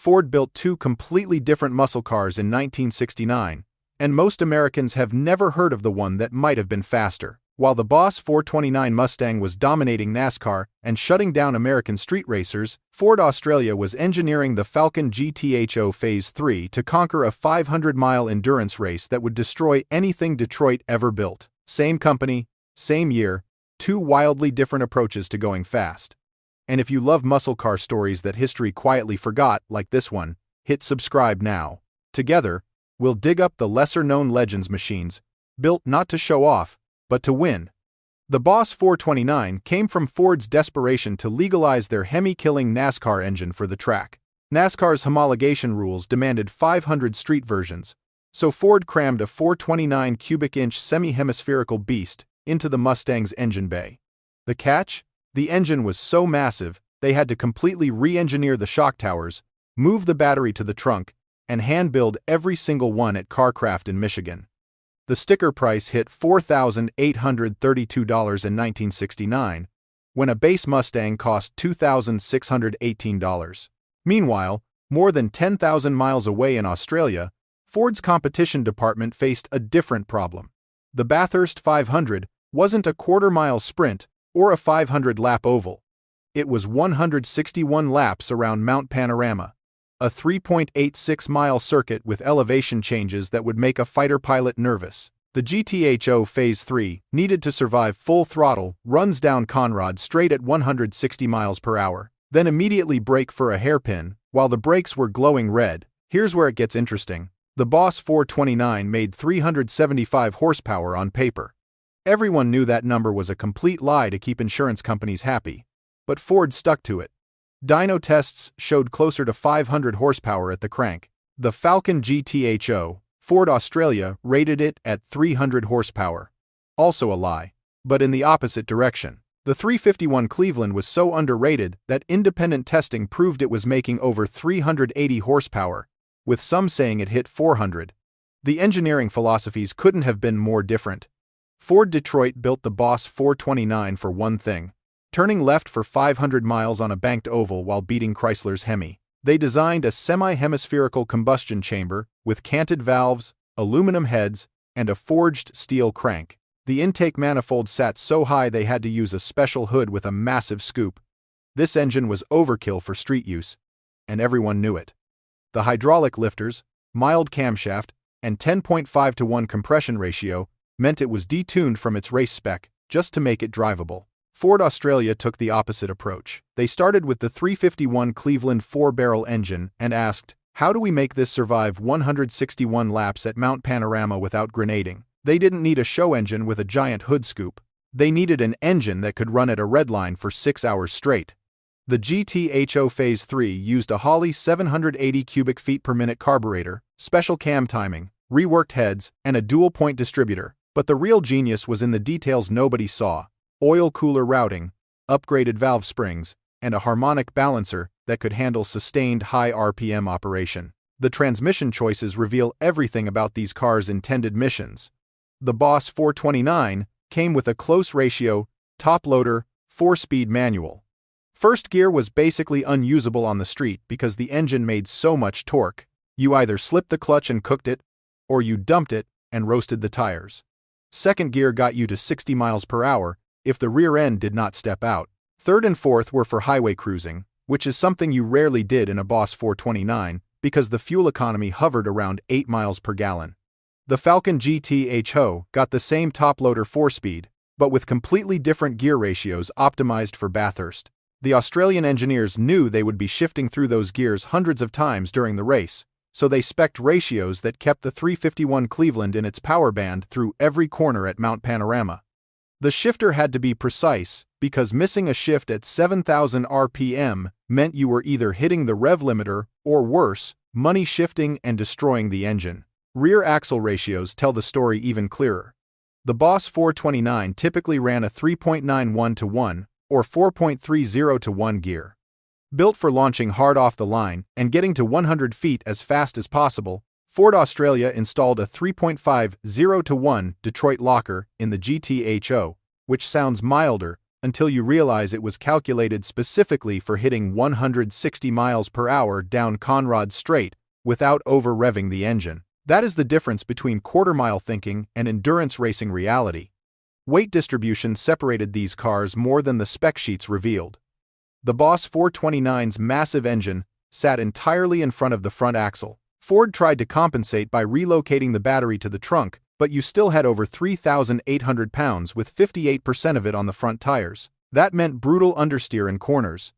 Ford built two completely different muscle cars in 1969, and most Americans have never heard of the one that might have been faster. While the Boss 429 Mustang was dominating NASCAR and shutting down American street racers, Ford Australia was engineering the Falcon GT-HO Phase III to conquer a 500-mile endurance race that would destroy anything Detroit ever built. Same company, same year, two wildly different approaches to going fast. And if you love muscle car stories that history quietly forgot, like this one, hit subscribe now. Together, we'll dig up the lesser-known legends machines, built not to show off, but to win. The Boss 429 came from Ford's desperation to legalize their Hemi-killing NASCAR engine for the track. NASCAR's homologation rules demanded 500 street versions, so Ford crammed a 429 cubic-inch semi-hemispherical beast into the Mustang's engine bay. The catch? The engine was so massive, they had to completely re-engineer the shock towers, move the battery to the trunk, and hand-build every single one at Carcraft in Michigan. The sticker price hit $4,832 in 1969, when a base Mustang cost $2,618. Meanwhile, more than 10,000 miles away in Australia, Ford's competition department faced a different problem. The Bathurst 500 wasn't a quarter-mile sprint or a 500-lap oval. It was 161 laps around Mount Panorama, a 3.86-mile circuit with elevation changes that would make a fighter pilot nervous. The GT-HO Phase III needed to survive full throttle runs down Conrad straight at 160 miles per hour, then immediately brake for a hairpin while the brakes were glowing red. Here's where it gets interesting. The Boss 429 made 375 horsepower on paper. Everyone knew that number was a complete lie to keep insurance companies happy, but Ford stuck to it. Dyno tests showed closer to 500 horsepower at the crank. The Falcon GT-HO, Ford Australia rated it at 300 horsepower. Also a lie, but in the opposite direction. The 351 Cleveland was so underrated that independent testing proved it was making over 380 horsepower, with some saying it hit 400. The engineering philosophies couldn't have been more different. Ford Detroit built the Boss 429 for one thing: turning left for 500 miles on a banked oval while beating Chrysler's Hemi. They designed a semi-hemispherical combustion chamber with canted valves, aluminum heads, and a forged steel crank. The intake manifold sat so high they had to use a special hood with a massive scoop. This engine was overkill for street use, and everyone knew it. The hydraulic lifters, mild camshaft, and 10.5-to-1 compression ratio meant it was detuned from its race spec just to make it drivable. Ford Australia took the opposite approach. They started with the 351 Cleveland 4-barrel engine and asked, how do we make this survive 161 laps at Mount Panorama without grenading? They didn't need a show engine with a giant hood scoop. They needed an engine that could run at a red line for 6 hours straight. The GT-HO Phase III used a Holley 780 cubic feet per minute carburetor, special cam timing, reworked heads, and a dual-point distributor. But the real genius was in the details nobody saw: oil cooler routing, upgraded valve springs, and a harmonic balancer that could handle sustained high RPM operation. The transmission choices reveal everything about these cars' intended missions. The Boss 429 came with a close ratio, top-loader, 4-speed manual. First gear was basically unusable on the street because the engine made so much torque. You either slipped the clutch and cooked it, or you dumped it and roasted the tires. Second gear got you to 60 miles per hour if the rear end did not step out. Third and fourth were for highway cruising, which is something you rarely did in a Boss 429 because the fuel economy hovered around 8 miles per gallon. The Falcon GT-HO got the same top-loader 4-speed, but with completely different gear ratios optimized for Bathurst. The Australian engineers knew they would be shifting through those gears hundreds of times during the race, so they spec'd ratios that kept the 351 Cleveland in its power band through every corner at Mount Panorama. The shifter had to be precise, because missing a shift at 7,000 RPM meant you were either hitting the rev limiter or worse, money shifting and destroying the engine. Rear axle ratios tell the story even clearer. The Boss 429 typically ran a 3.91-to-1 or 4.30-to-1 gear. Built for launching hard off the line and getting to 100 feet as fast as possible, Ford Australia installed a 3.50-to-1 Detroit locker in the GT-HO, which sounds milder until you realize it was calculated specifically for hitting 160 miles per hour down Conrad Straight without over-revving the engine. That is the difference between quarter-mile thinking and endurance racing reality. Weight distribution separated these cars more than the spec sheets revealed. The Boss 429's massive engine sat entirely in front of the front axle. Ford tried to compensate by relocating the battery to the trunk, but you still had over 3,800 pounds with 58% of it on the front tires. That meant brutal understeer in corners.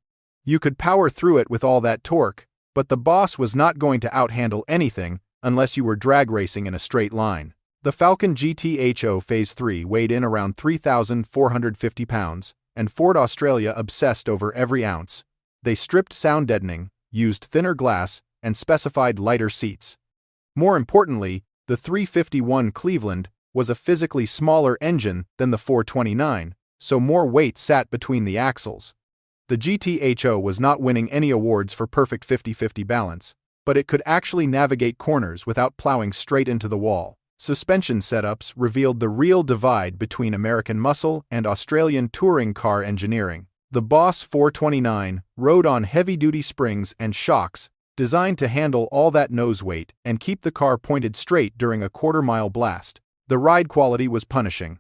You could power through it with all that torque, but the Boss was not going to outhandle anything unless you were drag racing in a straight line. The Falcon GT-HO Phase III weighed in around 3,450 pounds, and Ford Australia obsessed over every ounce. They stripped sound deadening, used thinner glass, and specified lighter seats. More importantly, the 351 Cleveland was a physically smaller engine than the 429, so more weight sat between the axles. The GT-HO was not winning any awards for perfect 50-50 balance, but it could actually navigate corners without plowing straight into the wall. Suspension setups revealed the real divide between American muscle and Australian touring car engineering. The Boss 429 rode on heavy-duty springs and shocks designed to handle all that nose weight and keep the car pointed straight during a quarter-mile blast. The ride quality was punishing.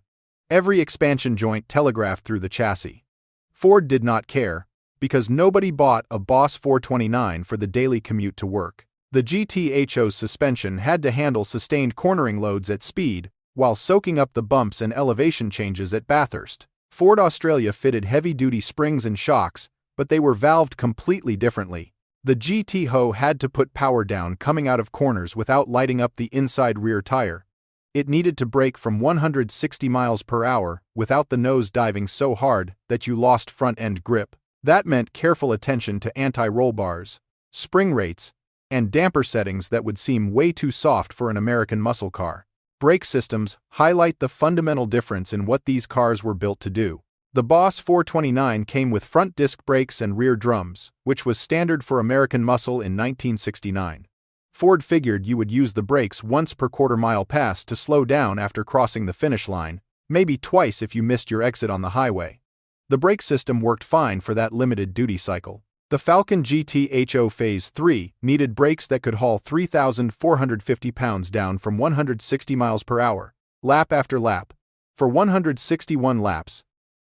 Every expansion joint telegraphed through the chassis. Ford did not care, because nobody bought a Boss 429 for the daily commute to work. The GT-HO's suspension had to handle sustained cornering loads at speed, while soaking up the bumps and elevation changes at Bathurst. Ford Australia fitted heavy-duty springs and shocks, but they were valved completely differently. The GT-HO had to put power down coming out of corners without lighting up the inside rear tire. It needed to brake from 160 miles per hour without the nose diving so hard that you lost front-end grip. That meant careful attention to anti-roll bars, spring rates, and damper settings that would seem way too soft for an American muscle car. Brake systems highlight the fundamental difference in what these cars were built to do. The Boss 429 came with front disc brakes and rear drums, which was standard for American muscle in 1969. Ford figured you would use the brakes once per quarter-mile pass to slow down after crossing the finish line, maybe twice if you missed your exit on the highway. The brake system worked fine for that limited duty cycle. The Falcon GT-HO Phase III needed brakes that could haul 3,450 pounds down from 160 miles per hour, lap after lap. For 161 laps,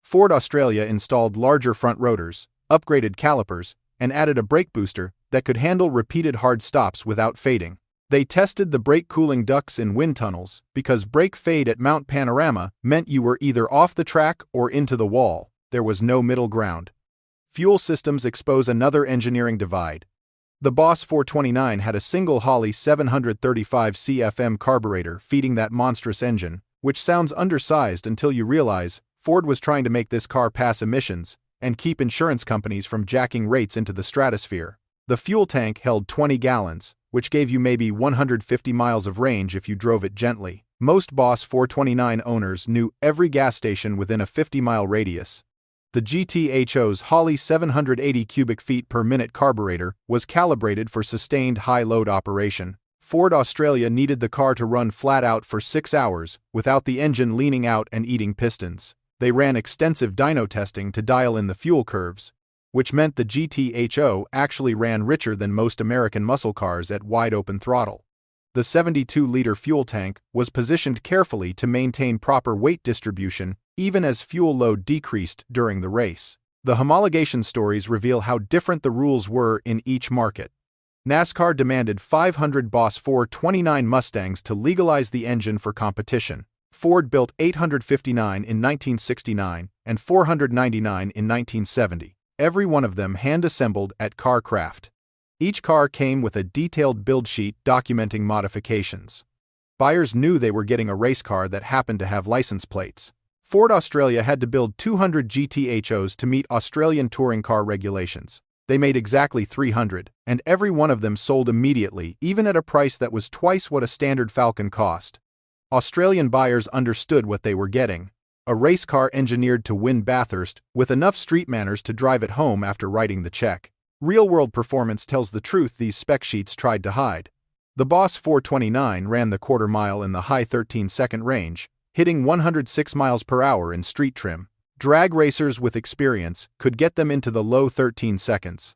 Ford Australia installed larger front rotors, upgraded calipers, and added a brake booster that could handle repeated hard stops without fading. They tested the brake cooling ducts in wind tunnels because brake fade at Mount Panorama meant you were either off the track or into the wall. There was no middle ground. Fuel systems expose another engineering divide. The Boss 429 had a single Holley 735 CFM carburetor feeding that monstrous engine, which sounds undersized until you realize Ford was trying to make this car pass emissions and keep insurance companies from jacking rates into the stratosphere. The fuel tank held 20 gallons, which gave you maybe 150 miles of range if you drove it gently. Most Boss 429 owners knew every gas station within a 50-mile radius. The GT-HO's Holley 780 cubic feet per minute carburetor was calibrated for sustained high-load operation. Ford Australia needed the car to run flat out for 6 hours without the engine leaning out and eating pistons. They ran extensive dyno testing to dial in the fuel curves, which meant the GT-HO actually ran richer than most American muscle cars at wide-open throttle. The 72-liter fuel tank was positioned carefully to maintain proper weight distribution even as fuel load decreased during the race. The homologation stories reveal how different the rules were in each market. NASCAR demanded 500 Boss 429 Mustangs to legalize the engine for competition. Ford built 859 in 1969 and 499 in 1970, every one of them hand-assembled at Carcraft. Each car came with a detailed build sheet documenting modifications. Buyers knew they were getting a race car that happened to have license plates. Ford Australia had to build 200 GT-HOs to meet Australian touring car regulations. They made exactly 300, and every one of them sold immediately, even at a price that was twice what a standard Falcon cost. Australian buyers understood what they were getting: a race car engineered to win Bathurst with enough street manners to drive it home after writing the check. Real-world performance tells the truth these spec sheets tried to hide. The Boss 429 ran the quarter mile in the high 13-second range, hitting 106 miles per hour in street trim. Drag racers with experience could get them into the low 13 seconds.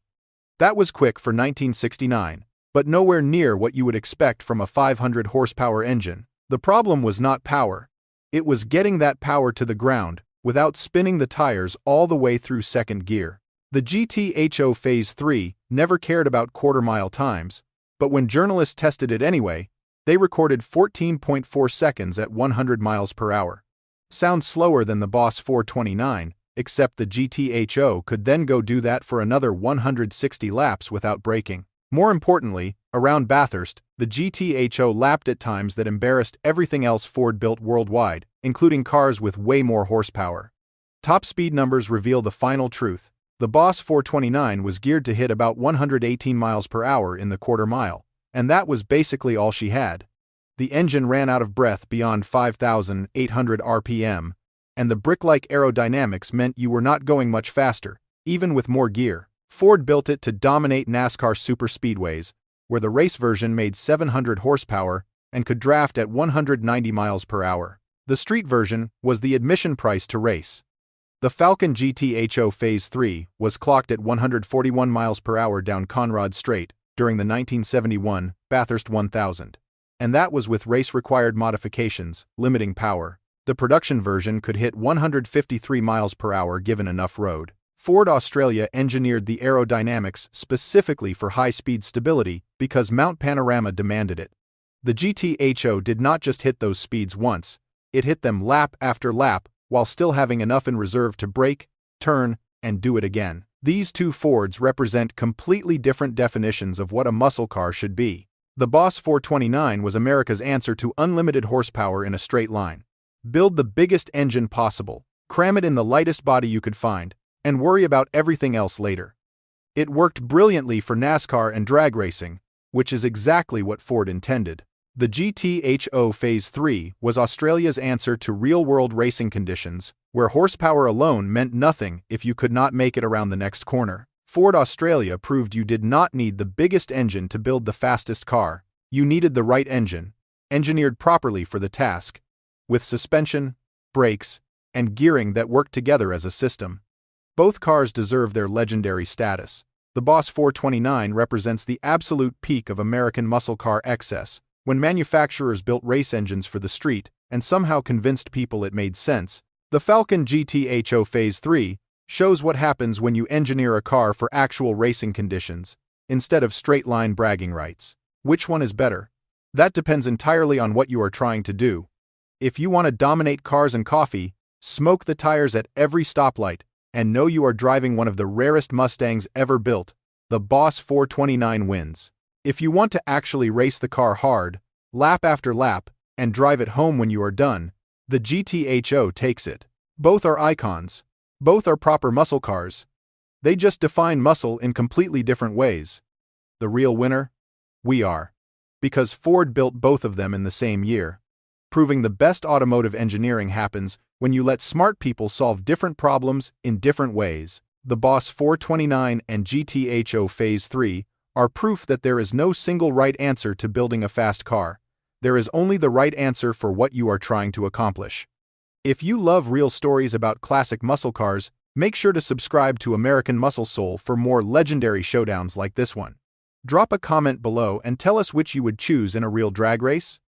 That was quick for 1969, but nowhere near what you would expect from a 500 horsepower engine. The problem was not power. It was getting that power to the ground without spinning the tires all the way through second gear. The GT-HO Phase III never cared about quarter-mile times, but when journalists tested it anyway, they recorded 14.4 seconds at 100 miles per hour. Sounds slower than the Boss 429, except the GT-HO could then go do that for another 160 laps without braking. More importantly, around Bathurst, the GT-HO lapped at times that embarrassed everything else Ford built worldwide, including cars with way more horsepower. Top speed numbers reveal the final truth. The Boss 429 was geared to hit about 118 miles per hour in the quarter mile, and that was basically all she had. The engine ran out of breath beyond 5,800 RPM, and the brick-like aerodynamics meant you were not going much faster, even with more gear. Ford built it to dominate NASCAR superspeedways, where the race version made 700 horsepower and could draft at 190 miles per hour. The street version was the admission price to race. The Falcon GT-HO Phase III was clocked at 141 miles per hour down Conrad Straight during the 1971 Bathurst 1000. And that was with race-required modifications, limiting power. The production version could hit 153 miles per hour given enough road. Ford Australia engineered the aerodynamics specifically for high-speed stability because Mount Panorama demanded it. The GT-HO did not just hit those speeds once, it hit them lap after lap while still having enough in reserve to brake, turn, and do it again. These two Fords represent completely different definitions of what a muscle car should be. The Boss 429 was America's answer to unlimited horsepower in a straight line. Build the biggest engine possible, cram it in the lightest body you could find, and worry about everything else later. It worked brilliantly for NASCAR and drag racing, which is exactly what Ford intended. The GT-HO Phase III was Australia's answer to real-world racing conditions, where horsepower alone meant nothing if you could not make it around the next corner. Ford Australia proved you did not need the biggest engine to build the fastest car. You needed the right engine, engineered properly for the task, with suspension, brakes, and gearing that worked together as a system. Both cars deserve their legendary status. The Boss 429 represents the absolute peak of American muscle car excess, when manufacturers built race engines for the street and somehow convinced people it made sense. The Falcon GT-HO Phase III shows what happens when you engineer a car for actual racing conditions, instead of straight-line bragging rights. Which one is better? That depends entirely on what you are trying to do. If you want to dominate cars and coffee, smoke the tires at every stoplight, and know you are driving one of the rarest Mustangs ever built, the Boss 429 wins. If you want to actually race the car hard, lap after lap, and drive it home when you are done, the GT-HO takes it. Both are icons. Both are proper muscle cars. They just define muscle in completely different ways. The real winner? We are. Because Ford built both of them in the same year. Proving the best automotive engineering happens when you let smart people solve different problems in different ways. The Boss 429 and GT-HO Phase III are proof that there is no single right answer to building a fast car. There is only the right answer for what you are trying to accomplish. If you love real stories about classic muscle cars, make sure to subscribe to American Muscle Soul for more legendary showdowns like this one. Drop a comment below and tell us which you would choose in a real drag race.